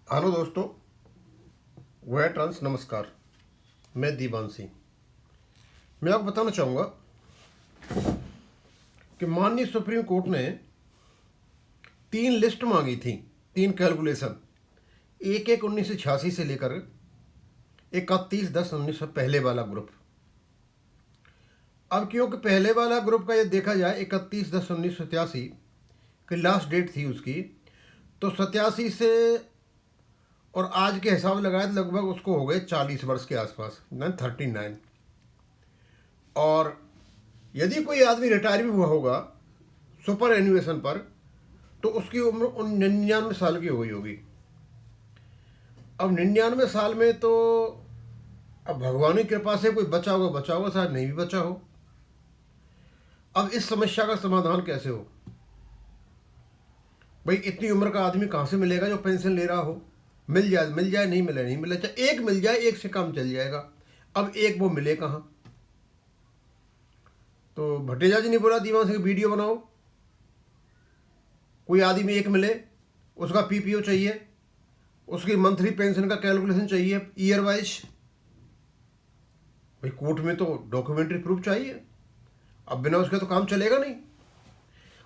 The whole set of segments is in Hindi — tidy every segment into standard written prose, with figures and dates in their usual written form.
हेलो दोस्तों, वह ट्रांस नमस्कार। मैं दीवान सिंह। मैं आपको बताना चाहूँगा कि माननीय सुप्रीम कोर्ट ने 3 लिस्ट मांगी थी, 3 कैलकुलेशन, एक एक 1986 से लेकर 31/10/1900 पहले वाला ग्रुप। अब क्योंकि पहले वाला ग्रुप का ये देखा जाए 31/10/1987 की लास्ट डेट थी उसकी, तो 87 से और आज के हिसाब लगाए तो लगभग उसको हो गए 40 वर्ष के आसपास, 39। और यदि कोई आदमी रिटायर भी हुआ होगा सुपर एन्युएशन पर, तो उसकी उम्र 99 साल की हो गई होगी। अब 99 साल में तो अब भगवान की कृपा से कोई बचा होगा, शायद नहीं भी बचा हो। अब इस समस्या का समाधान कैसे हो? भाई इतनी उम्र का आदमी कहाँ से मिलेगा जो पेंशन ले रहा हो? मिल जाए, नहीं मिले, नहीं मिले, चाहे एक मिल जाए, एक से काम चल जाएगा। अब एक वो मिले कहाँ? तो भटेजा जी ने बोला दीवान से वीडियो बनाओ, कोई आदमी एक मिले, उसका पीपीओ चाहिए, उसकी मंथली पेंशन का कैलकुलेशन चाहिए ईयर वाइज। भाई कोर्ट में तो डॉक्यूमेंट्री प्रूफ चाहिए, अब बिना उसके तो काम चलेगा नहीं।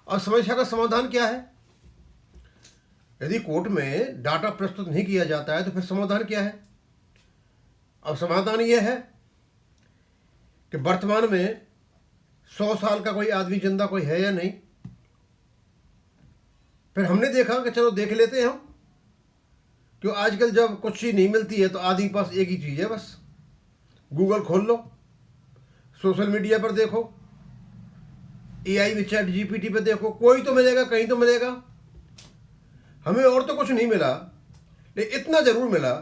और समस्या का समाधान क्या है? यदि कोर्ट में डाटा प्रस्तुत नहीं किया जाता है तो फिर समाधान क्या है? अब समाधान यह है कि वर्तमान में 100 साल का कोई आदमी जिंदा कोई है या नहीं। फिर हमने देखा कि चलो देख लेते हैं हम, क्यों आजकल जब कुछ चीज़ नहीं मिलती है तो आदमी के पास एक ही चीज़ है बस, गूगल खोल लो, सोशल मीडिया पर देखो, एआई में चैट जीपीटी पे देखो, कोई तो मिलेगा, कहीं तो मिलेगा। हमें और तो कुछ नहीं मिला, लेकिन इतना जरूर मिला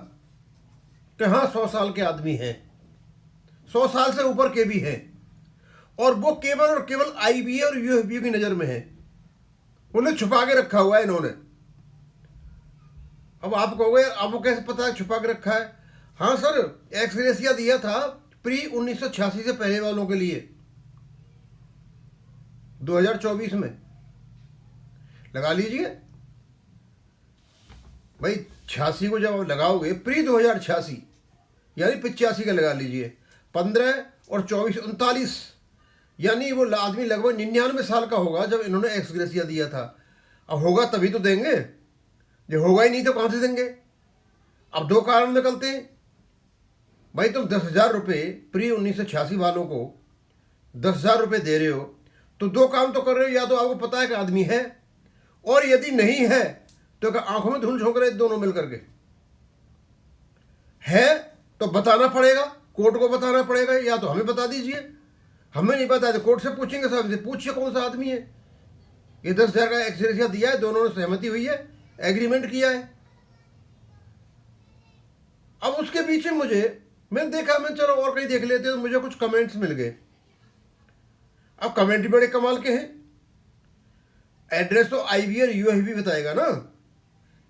कि हाँ 100 साल के आदमी हैं, 100 साल से ऊपर के भी हैं, और वो केवल और केवल आईबीए और यूएफबी की नज़र में है। उन्हें छुपा के रखा हुआ है इन्होंने। अब आप कहोगे आपको कैसे पता है छुपा के रखा है? हाँ सर, एक्सग्रेसिया दिया था प्री 1986 से पहले वालों के लिए 2024 में। लगा लीजिए भाई, 86 को जब आप लगाओगे, प्री 2086 यानी 85 का लगा लीजिए, 15 और 24 39, यानी वो आदमी लगभग 99 साल का होगा जब इन्होंने एक्सग्रेसिया दिया था। अब होगा तभी तो देंगे, जो होगा ही नहीं तो कहाँ से देंगे? अब दो कारण निकलते हैं। भाई तुम 10,000 रुपये प्री 1986 वालों को 10,000 रुपये दे रहे हो, तो दो काम तो कर रहे हो, या तो आपको पता है कि आदमी है, और यदि नहीं है तो आंखों में धूल झोंक रहे दोनों मिलकर के। है तो बताना पड़ेगा, कोर्ट को बताना पड़ेगा, या तो हमें बता दीजिए। हमें नहीं पता तो कोर्ट से पूछेंगे, साहब से पूछिए कौन सा आदमी है ये 10,000 का एक्सग्रेसिया दिया है, दोनों ने सहमति हुई है, एग्रीमेंट किया है। अब उसके पीछे मैंने देखा, मैं चलो और कहीं देख लेते, तो मुझे कुछ कमेंट्स मिल गए। अब कमेंट भी बड़े कमाल के हैं। एड्रेस तो आईबी और यूएफबी बताएगा ना,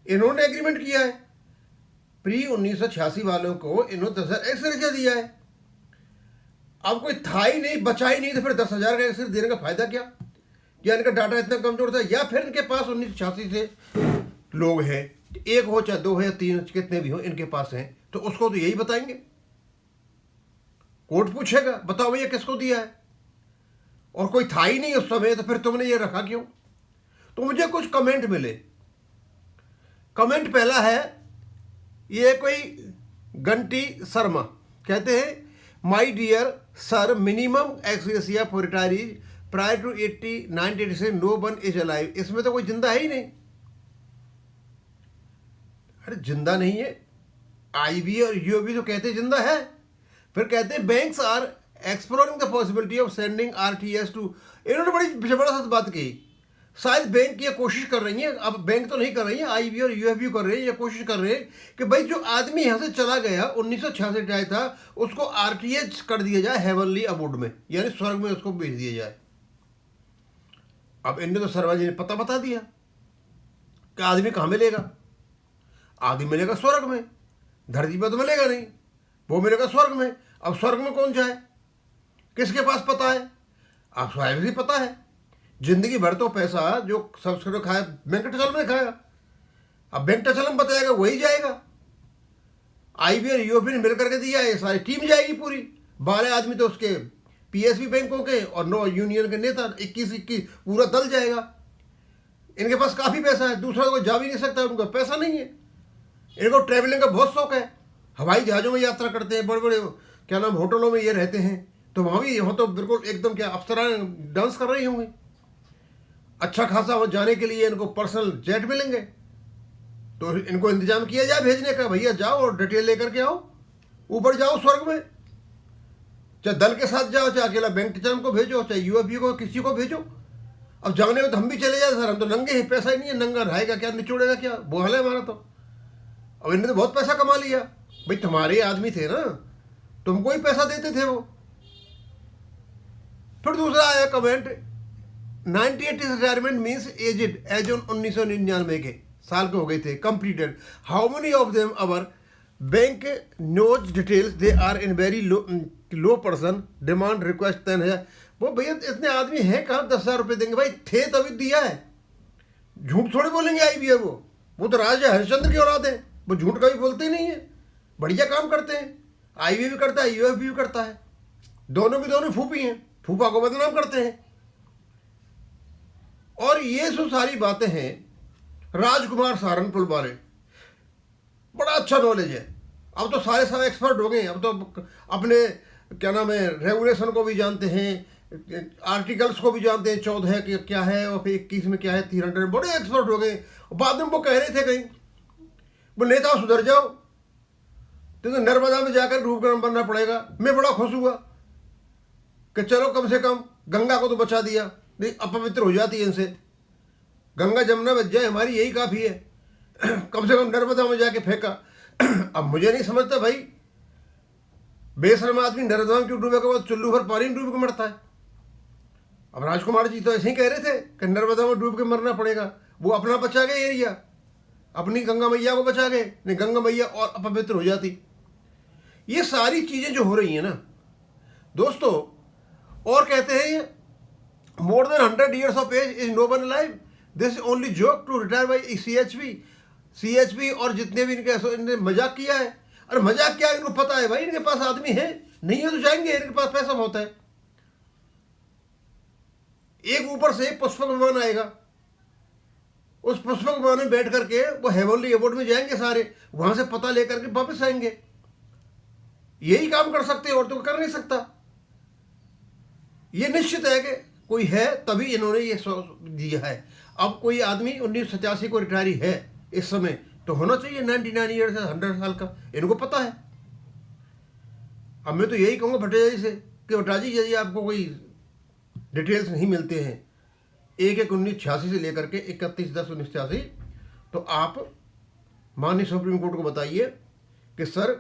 इन्होंने एग्रीमेंट किया है, प्री 1986 वालों को इन्होंने 10,000 एक्सग्रेसिया दिया है। अब कोई था ही नहीं, बचा ही नहीं, तो फिर 10,000 का एक्सग्रेसिया देने का फायदा क्या? क्या इनका डाटा इतना कमजोर था, या फिर इनके पास 1986 से लोग हैं, एक हो चाहे दो हो या तीन, कितने भी हो इनके पास हैं, तो उसको तो यही बताएंगे। कोर्ट पूछेगा बताओ भैया किसको दिया है, और कोई था ही नहीं उस समय, तो फिर तुमने ये रखा क्यों? तो मुझे कुछ कमेंट मिले। कमेंट पहला है, ये कोई घंटी शर्मा कहते हैं, my dear sir, minimum ex gratia for retirees prior to 1980 no one is alive. इसमें तो कोई जिंदा है ही नहीं। अरे जिंदा नहीं है, आईबी और यूओबी तो कहते जिंदा है। फिर कहते हैं banks are exploring the possibility of sending RTS to. इन्होंने बड़ी जबरदस्त बात कही, शायद बैंक ये कोशिश कर रही है, अब बैंक तो नहीं कर रही है, आईबी और यूएफबी कर रहे हैं, ये कोशिश कर रहे हैं कि भाई जो आदमी यहाँ से चला गया 1966 आया था, उसको आरटीएच कर दिया जाए हेवनली अबोर्ड में, यानी स्वर्ग में उसको भेज दिया जाए। अब इनने तो शर्मा जी ने पता बता दिया कि आदमी कहाँ मिलेगा। आदमी मिलेगा स्वर्ग में, धरती पर तो मिलेगा नहीं, वो मिलेगा स्वर्ग में। अब स्वर्ग में कौन जाए, किसके पास पता है? आप स्वयं से पता है। जिंदगी भर तो पैसा जो सब्सिडी खाया वेंकटेश्वर ने खाया, अब बैंक टचलम बताएगा वही जाएगा। आईबी और यूओबी ने मिलकर के दिया है, सारी टीम जाएगी पूरी। 12 आदमी तो उसके पीएसबी बैंकों के और 9 यूनियन के नेता, 21 पूरा दल जाएगा। इनके पास काफ़ी पैसा है, दूसरा कोई जा भी नहीं सकता, उनका पैसा नहीं है। इनको ट्रैवलिंग का बहुत शौक है, हवाई जहाज़ों में यात्रा करते हैं, बड़े बड़े क्या नाम होटलों में ये रहते हैं, तो वहाँ भी यहाँ तो बिल्कुल एकदम क्या अप्सराएं डांस कर रही होंगी। अच्छा खासा वहाँ जाने के लिए इनको पर्सनल जेट मिलेंगे, तो इनको इंतजाम किया जाए भेजने का, भैया जाओ और डिटेल लेकर के आओ, ऊपर जाओ स्वर्ग में। चाहे दल के साथ जाओ, चाहे अकेला बैंक टीचर को भेजो, चाहे यूएफबी को किसी को भेजो। अब जाने में तो हम भी चले जाए सर, हम तो नंगे हैं, पैसा ही नहीं है, नंगा रहेगा क्या, निचोड़ेगा क्या, वो हाल है हमारा तो। अब इन्होंने तो बहुत पैसा कमा लिया, भाई तुम्हारे आदमी थे ना, तुमको ही पैसा देते थे वो। फिर दूसरा आया comment, 98 retirement means aged age on 1999 के साल के हो गए थे, completed. How many of them our bank knows details, they are in very low person, demand request 10,000। वो भैया इतने आदमी हैं कहाँ 10,000 रुपये देंगे, भाई थे तभी दिया है, झूठ थोड़ी बोलेंगे। आई भी है वो तो राजा हरिश्चंद्र की औलाद है, वो झूठ का भी बोलते ही नहीं है, बढ़िया काम करते हैं। आईबी भी करता है, यूएफबी भी करता है, दोनों की दोनों फूफी हैं, फूफा को बदनाम करते हैं। और ये सो सारी बातें हैं राजकुमार सहारनपुर वाले, बड़ा अच्छा नॉलेज है। अब तो सारे एक्सपर्ट हो गए, अब तो अपने क्या नाम है रेगुलेशन को भी जानते हैं, आर्टिकल्स को भी जानते हैं, 14 कि क्या है और फिर 21 में क्या है, 300, बड़े एक्सपर्ट हो गए। बाद में वो कह रहे थे कहीं, वो नेता सुधर जाओ, तो नर्मदा में जाकर रूप गर्म बनना पड़ेगा। मैं बड़ा खुश हुआ कि चलो कम से कम गंगा को तो बचा दिया, नहीं अपवित्र हो जाती है इनसे, गंगा जमुना बच जाए हमारी, यही काफ़ी है। कम से कम नर्मदा में जाके फेंका। अब मुझे नहीं समझता भाई, बेशर्म आदमी नर्मदा में क्यों डूबे के बाद चुल्लू भर पानी में डूब के मरता है। अब राजकुमार जी तो ऐसे ही कह रहे थे कि नर्मदा में डूब के मरना पड़ेगा, वो अपना बचा गए एरिया, अपनी गंगा मैया को बचा गए, नहीं गंगा मैया और अपवित्र हो जाती। ये सारी चीज़ें जो हो रही हैं ना दोस्तों, और कहते हैं ये more than 100 years of age is no one life, this only joke to retire by CHP और जितने भी इनने मजाक किया है। अरे मजाक क्या, इनको पता है भाई इनके पास आदमी है, नहीं है तो जाएंगे, इनके पास पैसा बहुत है। एक ऊपर से पुष्पक विमान आएगा, उस पुष्पक विमान में बैठ करके वो हेवनली एयरपोर्ट में जाएंगे सारे, वहां से पता लेकर के वापस आएंगे। यही काम कर सकते हैं और तो कर नहीं सकता। ये निश्चित है कि कोई है तभी इन्होंने ये दिया है। अब कोई आदमी 1987 को रिटायरी है इस समय, तो होना चाहिए 99 ईयर से 100 साल का, इनको पता है। अब मैं तो यही कहूँगा भट्टाचार्य जी से कि भट्टाचार्य जी यदि आपको कोई डिटेल्स नहीं मिलते हैं 1/1/1986 से लेकर के 31/10/1986, तो आप माननीय सुप्रीम कोर्ट को बताइए कि सर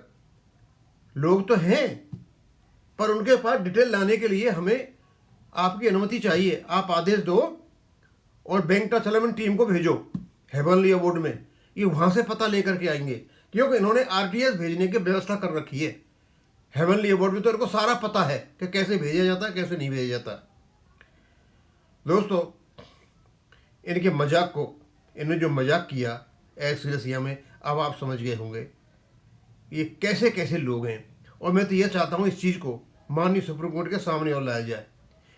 लोग तो हैं पर उनके पास डिटेल लाने के लिए हमें आपकी अनुमति चाहिए, आप आदेश दो और बैंक टचलम टीम को भेजो हेवनली अबोर्ड में, ये वहाँ से पता लेकर के आएंगे, क्योंकि इन्होंने आरटीएस भेजने की व्यवस्था कर रखी है हेवनली अबोर्ड में, तो इनको सारा पता है कि कैसे भेजा जाता है कैसे नहीं भेजा जाता। दोस्तों इनके मजाक को, इन्होंने जो मजाक किया एक्स ग्रेसिया में, अब आप समझ गए होंगे ये कैसे कैसे लोग हैं। और मैं तो ये चाहता हूँ इस चीज़ को माननीय सुप्रीम कोर्ट के सामने और लाया जाए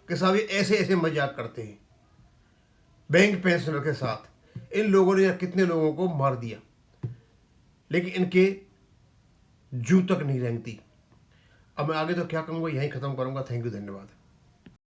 कि साहब ये ऐसे ऐसे मजाक करते हैं बैंक पेंशनर के साथ। इन लोगों ने कितने लोगों को मार दिया, लेकिन इनके जू तक नहीं रेंगती। अब मैं आगे तो क्या कहूँगा, यहीं ख़त्म करूँगा। थैंक यू, धन्यवाद।